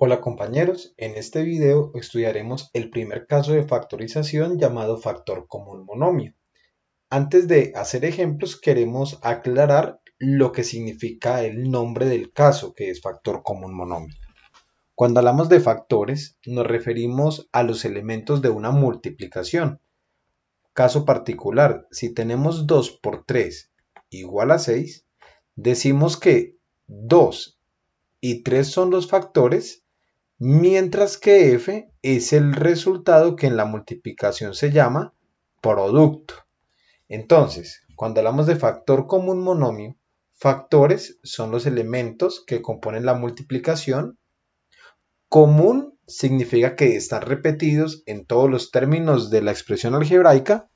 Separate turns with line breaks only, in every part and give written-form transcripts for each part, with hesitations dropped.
Hola compañeros, en este video estudiaremos el primer caso de factorización llamado factor común monomio. Antes de hacer ejemplos queremos aclarar lo que significa el nombre del caso, que es factor común monomio. Cuando hablamos de factores nos referimos a los elementos de una multiplicación. Caso particular, si tenemos 2 por 3 igual a 6, decimos que 2 y 3 son los factores, mientras que f es el resultado que en la multiplicación se llama producto. Entonces, cuando hablamos de factor común monomio, factores son los elementos que componen la multiplicación. Común significa que están repetidos en todos los términos de la expresión algebraica,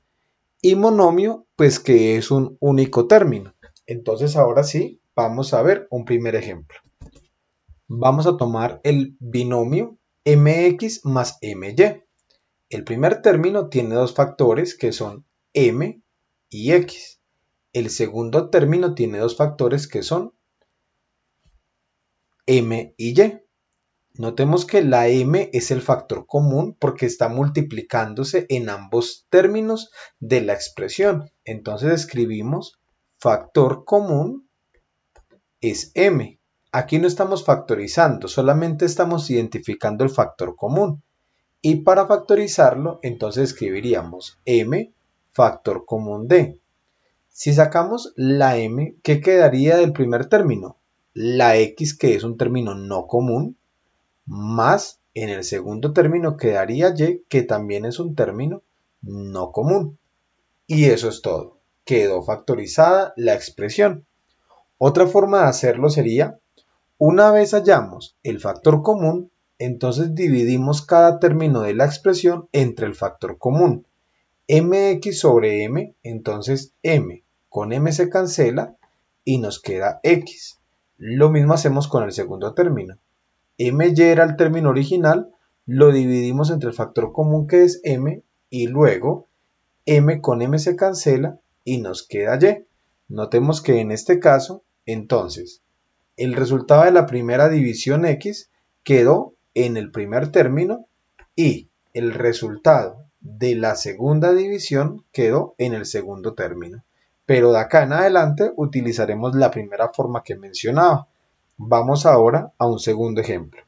y monomio, pues que es un único término. Entonces, ahora sí, vamos a ver un primer ejemplo. Vamos a tomar el binomio mx más my. El primer término tiene dos factores que son m y x. El segundo término tiene dos factores que son m y y. Notemos que la m es el factor común porque está multiplicándose en ambos términos de la expresión. Entonces escribimos factor común es m. Aquí no estamos factorizando, solamente estamos identificando el factor común. Y para factorizarlo, entonces escribiríamos m factor común de. Si sacamos la m, ¿qué quedaría del primer término? La x, que es un término no común, más en el segundo término quedaría y, que también es un término no común. Y eso es todo. Quedó factorizada la expresión. Otra forma de hacerlo sería, una vez hallamos el factor común, entonces dividimos cada término de la expresión entre el factor común. Mx sobre m, entonces m con m se cancela y nos queda x. Lo mismo hacemos con el segundo término. My era el término original, lo dividimos entre el factor común que es m y luego m con m se cancela y nos queda y. Notemos que en este caso, entonces, el resultado de la primera división x quedó en el primer término y el resultado de la segunda división quedó en el segundo término. Pero de acá en adelante utilizaremos la primera forma que mencionaba. Vamos ahora a un segundo ejemplo.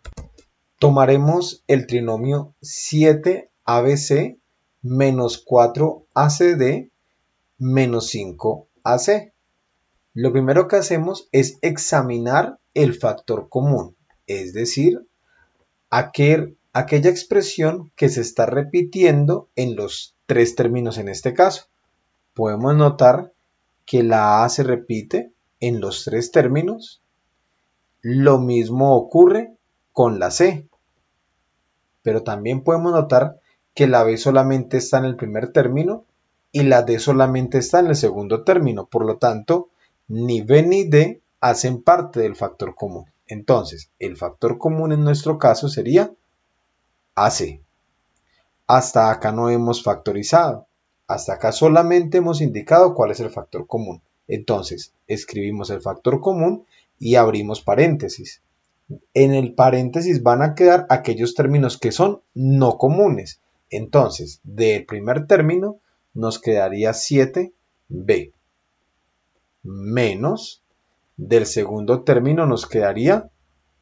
Tomaremos el trinomio 7abc menos 4acd menos 5ac. Lo primero que hacemos es examinar el factor común, es decir, aquella expresión que se está repitiendo en los tres términos en este caso. Podemos notar que la A se repite en los tres términos. Lo mismo ocurre con la C. Pero también podemos notar que la B solamente está en el primer término y la D solamente está en el segundo término. Por lo tanto, ni B ni D hacen parte del factor común. Entonces, el factor común en nuestro caso sería AC. Hasta acá no hemos factorizado. Hasta acá solamente hemos indicado cuál es el factor común. Entonces, escribimos el factor común y abrimos paréntesis. En el paréntesis van a quedar aquellos términos que son no comunes. Entonces, del primer término nos quedaría 7b menos del segundo término nos quedaría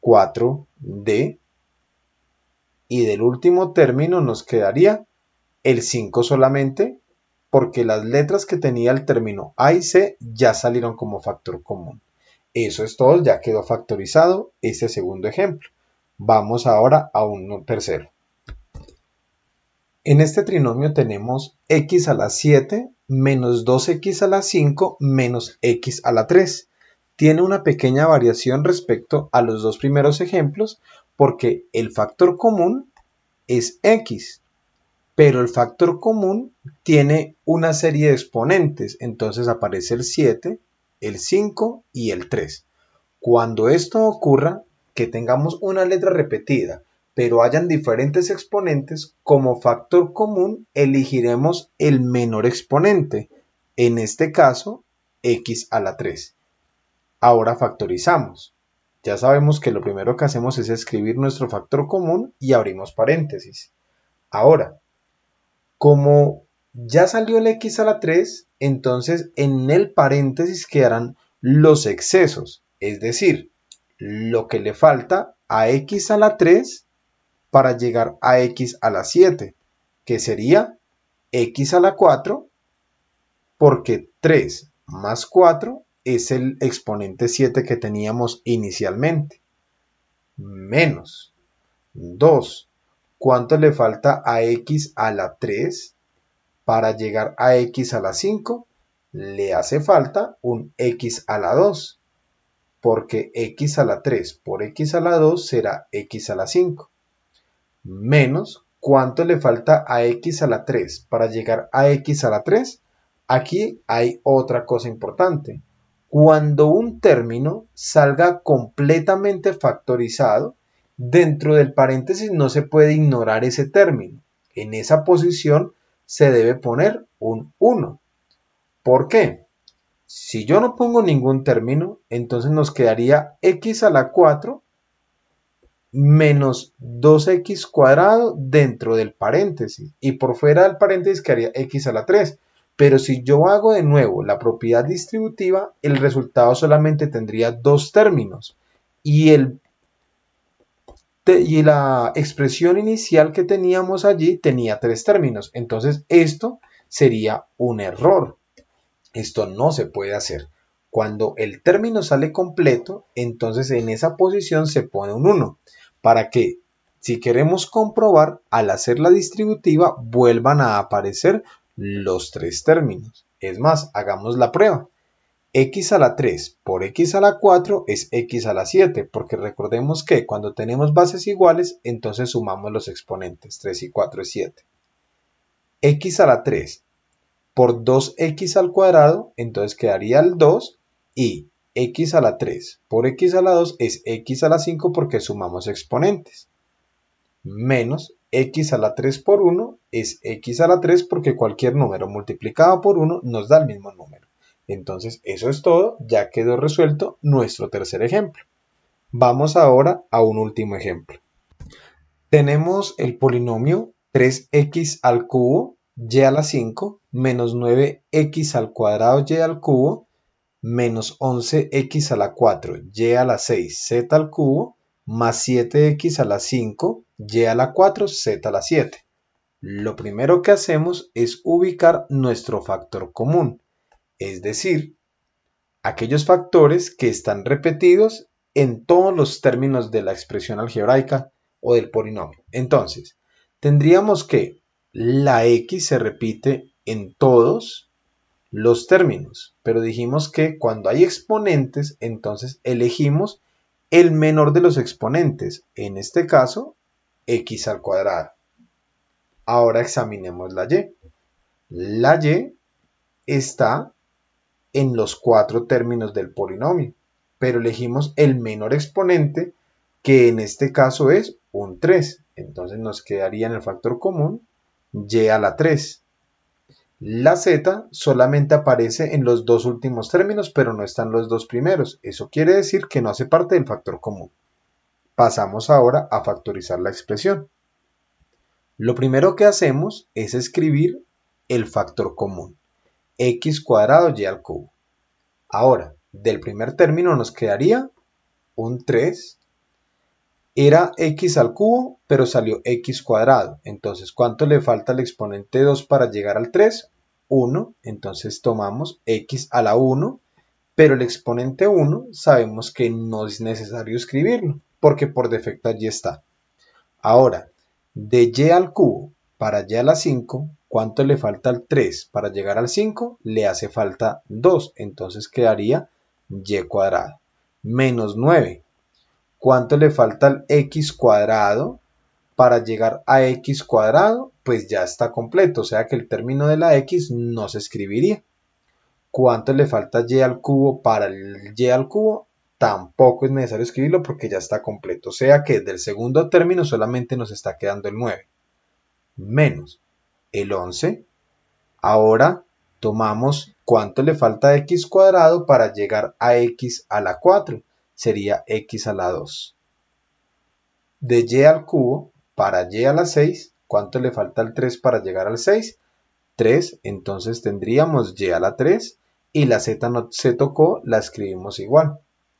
4d y del último término nos quedaría el 5 solamente porque las letras que tenía el término A y C ya salieron como factor común. Eso es todo, ya quedó factorizado este segundo ejemplo. Vamos ahora a un tercero. En este trinomio tenemos x a la 7 menos 2x a la 5 menos x a la 3. Tiene una pequeña variación respecto a los dos primeros ejemplos porque el factor común es x, pero el factor común tiene una serie de exponentes, entonces aparece el 7, el 5 y el 3. Cuando esto ocurra, que tengamos una letra repetida, pero hayan diferentes exponentes, como factor común elegiremos el menor exponente, en este caso x a la 3. Ahora factorizamos. Ya sabemos que lo primero que hacemos es escribir nuestro factor común y abrimos paréntesis. Ahora, como ya salió el x a la 3, entonces en el paréntesis quedarán los excesos, es decir, lo que le falta a x a la 3 para llegar a x a la 7, que sería x a la 4, porque 3 más 4 es el exponente 7 que teníamos inicialmente, menos 2. ¿Cuánto le falta a x a la 3 para llegar a x a la 5? Le hace falta un x a la 2, porque x a la 3 por x a la 2 será x a la 5. Menos, ¿cuánto le falta a x a la 3 para llegar a x a la 3? Aquí hay otra cosa importante. Cuando un término salga completamente factorizado, dentro del paréntesis no se puede ignorar ese término. En esa posición se debe poner un 1. ¿Por qué? Si yo no pongo ningún término, entonces nos quedaría x a la 4 menos 2x cuadrado dentro del paréntesis, y por fuera del paréntesis quedaría x a la 3. Pero si yo hago de nuevo la propiedad distributiva, el resultado solamente tendría dos términos, y la expresión inicial que teníamos allí tenía tres términos. Entonces esto sería un error. Esto no se puede hacer. Cuando el término sale completo, entonces en esa posición se pone un 1, para que, si queremos comprobar, al hacer la distributiva vuelvan a aparecer los tres términos. Es más, hagamos la prueba. X a la 3 por x a la 4 es x a la 7, porque recordemos que cuando tenemos bases iguales, entonces sumamos los exponentes, 3 y 4 es 7. X a la 3 por 2x al cuadrado, entonces quedaría el 2, y x a la 3 por x a la 2 es x a la 5 porque sumamos exponentes, menos x a la 3 por 1 es x a la 3 porque cualquier número multiplicado por 1 nos da el mismo número. Entonces eso es todo, ya quedó resuelto nuestro tercer ejemplo. Vamos ahora a un último ejemplo. Tenemos el polinomio 3x al cubo y a la 5 menos 9x al cuadrado y al cubo menos 11x a la 4 y a la 6 z al cubo más 7x a la 5 y a la 4 z a la 7. Lo primero que hacemos es ubicar nuestro factor común, es decir, aquellos factores que están repetidos en todos los términos de la expresión algebraica o del polinomio. Entonces, tendríamos que la x se repite en todos los términos, pero dijimos que cuando hay exponentes, entonces elegimos el menor de los exponentes, en este caso, x al cuadrado. Ahora examinemos la y. La y está en los cuatro términos del polinomio, pero elegimos el menor exponente, que en este caso es un 3. Entonces nos quedaría en el factor común y a la 3. La z solamente aparece en los dos últimos términos, pero no están los dos primeros. Eso quiere decir que no hace parte del factor común. Pasamos ahora a factorizar la expresión. Lo primero que hacemos es escribir el factor común, x cuadrado y al cubo. Ahora, del primer término nos quedaría un 3. Era x al cubo, pero salió x cuadrado. Entonces, ¿cuánto le falta al exponente 2 para llegar al 3? 1. Entonces tomamos x a la 1, pero el exponente 1 sabemos que no es necesario escribirlo, porque por defecto allí está. Ahora, de y al cubo para y a la 5, ¿cuánto le falta al 3 para llegar al 5? Le hace falta 2, entonces quedaría y cuadrado. Menos 9. ¿Cuánto le falta al x cuadrado para llegar a x cuadrado? Pues ya está completo, o sea que el término de la x no se escribiría. ¿Cuánto le falta y al cubo para el y al cubo? Tampoco es necesario escribirlo porque ya está completo, o sea que del segundo término solamente nos está quedando el 9, menos el 11. Ahora tomamos cuánto le falta a x cuadrado para llegar a x a la 4. sería x a la 2. De y al cubo para y a la 6, ¿cuánto le falta al 3 para llegar al 6? 3, entonces tendríamos y a la 3 y la z no se tocó, la escribimos igual,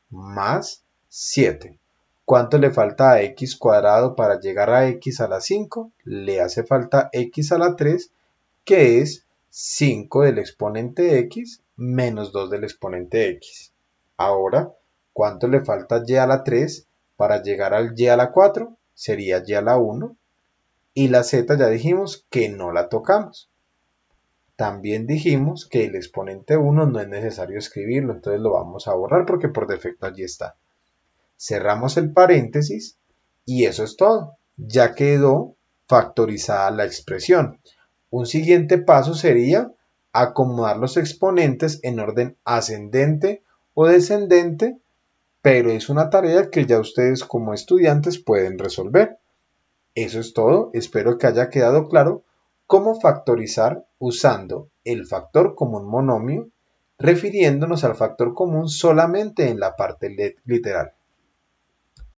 más 7. ¿Cuánto le falta a x cuadrado para llegar a x a la 5? Le hace falta x a la 3, que es 5 del exponente x menos 2 del exponente x. Ahora, ¿cuánto le falta y a la 3 para llegar al y a la 4? Sería y a la 1. Y la z ya dijimos que no la tocamos. También dijimos que el exponente 1 no es necesario escribirlo, entonces lo vamos a borrar porque por defecto allí está. Cerramos el paréntesis y eso es todo. Ya quedó factorizada la expresión. Un siguiente paso sería acomodar los exponentes en orden ascendente o descendente, pero es una tarea que ya ustedes como estudiantes pueden resolver. Eso es todo, espero que haya quedado claro cómo factorizar usando el factor común monomio, refiriéndonos al factor común solamente en la parte literal.